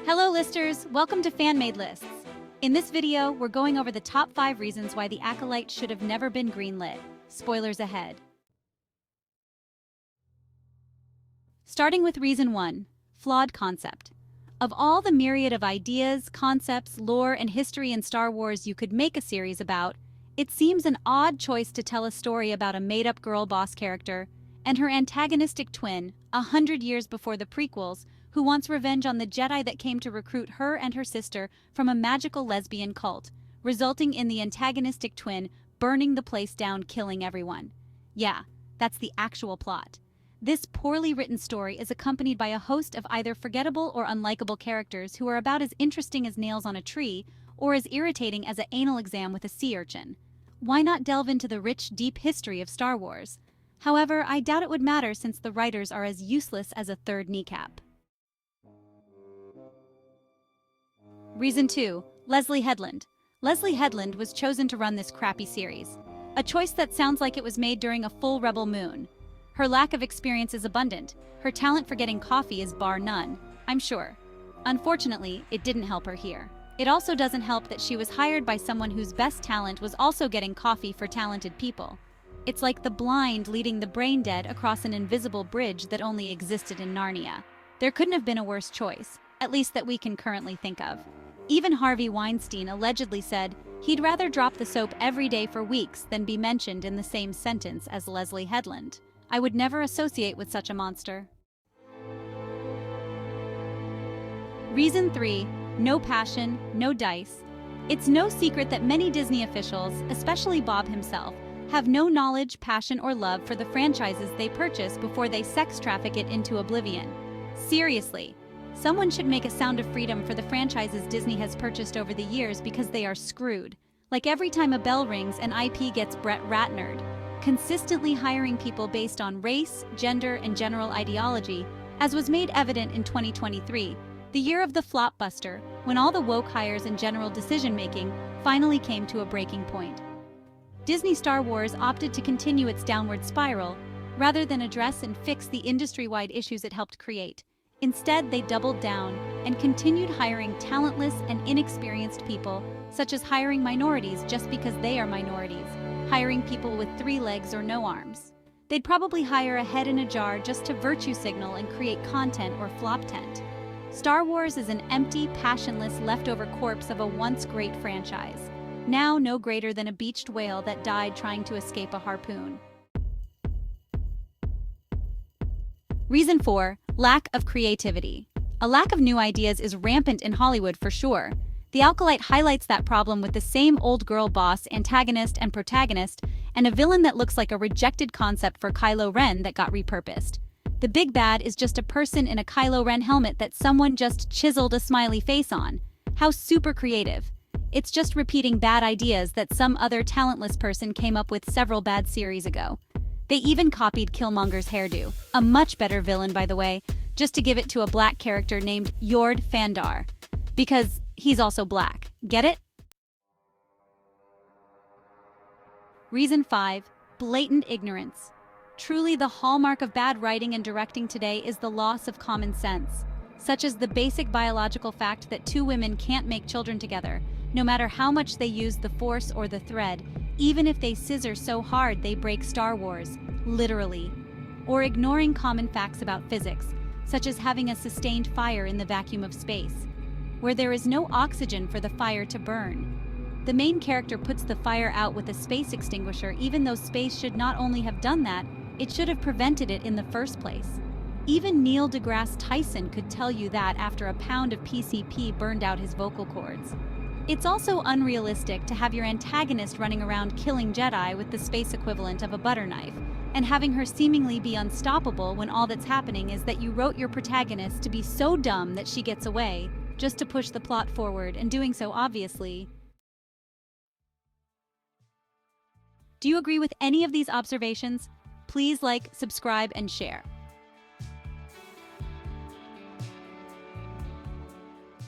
Hello listers, welcome to Fan-Made Lists. In this video, we're going over the top 5 reasons why the Acolyte should have never been greenlit. Spoilers ahead. Starting with reason 1, flawed concept. Of all the myriad of ideas, concepts, lore, and history in Star Wars you could make a series about, it seems an odd choice to tell a story about a made-up girl boss character and her antagonistic twin, 100 years before the prequels, who wants revenge on the Jedi that came to recruit her and her sister from a magical lesbian cult, resulting in the antagonistic twin burning the place down, killing everyone. Yeah, that's the actual plot. This poorly written story is accompanied by a host of either forgettable or unlikable characters who are about as interesting as nails on a tree or as irritating as an anal exam with a sea urchin. Why not delve into the rich, deep history of Star Wars? However, I doubt it would matter since the writers are as useless as a third kneecap. Reason 2, Leslie Headland. Leslie Headland was chosen to run this crappy series. A choice that sounds like it was made during a full rebel moon. Her lack of experience is abundant. Her talent for getting coffee is bar none, I'm sure. Unfortunately, it didn't help her here. It also doesn't help that she was hired by someone whose best talent was also getting coffee for talented people. It's like the blind leading the brain dead across an invisible bridge that only existed in Narnia. There couldn't have been a worse choice, at least that we can currently think of. Even Harvey Weinstein allegedly said he'd rather drop the soap every day for weeks than be mentioned in the same sentence as Leslie Headland. I would never associate with such a monster. Reason 3, no passion, no dice. It's no secret that many Disney officials, especially Bob himself, have no knowledge, passion, or love for the franchises they purchase before they sex traffic it into oblivion. Seriously. Someone should make a Sound of Freedom for the franchises Disney has purchased over the years because they are screwed. Like every time a bell rings, an IP gets Brett Ratnered. Consistently hiring people based on race, gender, and general ideology, as was made evident in 2023, the year of the flopbuster, when all the woke hires and general decision-making finally came to a breaking point. Disney Star Wars opted to continue its downward spiral, rather than address and fix the industry-wide issues it helped create. Instead, they doubled down and continued hiring talentless and inexperienced people, such as hiring minorities just because they are minorities, hiring people with 3 legs or no arms. They'd probably hire a head in a jar just to virtue signal and create content or flop tent. Star Wars is an empty, passionless, leftover corpse of a once great franchise, now no greater than a beached whale that died trying to escape a harpoon. Reason 4, lack of creativity. A lack of new ideas is rampant in Hollywood for sure. The Acolyte highlights that problem with the same old girl boss, antagonist, and protagonist, and a villain that looks like a rejected concept for Kylo Ren that got repurposed. The big bad is just a person in a Kylo Ren helmet that someone just chiseled a smiley face on. How super creative. It's just repeating bad ideas that some other talentless person came up with several bad series ago. They even copied Killmonger's hairdo, a much better villain by the way, just to give it to a black character named Yord Fandar. Because he's also black. Get it? Reason 5, blatant ignorance. Truly the hallmark of bad writing and directing today is the loss of common sense, such as the basic biological fact that 2 women can't make children together, no matter how much they use the Force or the thread, even if they scissor so hard they break Star Wars, literally. Or ignoring common facts about physics, such as having a sustained fire in the vacuum of space, where there is no oxygen for the fire to burn. The main character puts the fire out with a space extinguisher even though space should not only have done that, it should have prevented it in the first place. Even Neil deGrasse Tyson could tell you that after a pound of PCP burned out his vocal cords. It's also unrealistic to have your antagonist running around killing Jedi with the space equivalent of a butter knife, and having her seemingly be unstoppable when all that's happening is that you wrote your protagonist to be so dumb that she gets away, just to push the plot forward, and doing so obviously. Do you agree with any of these observations? Please like, subscribe, and share.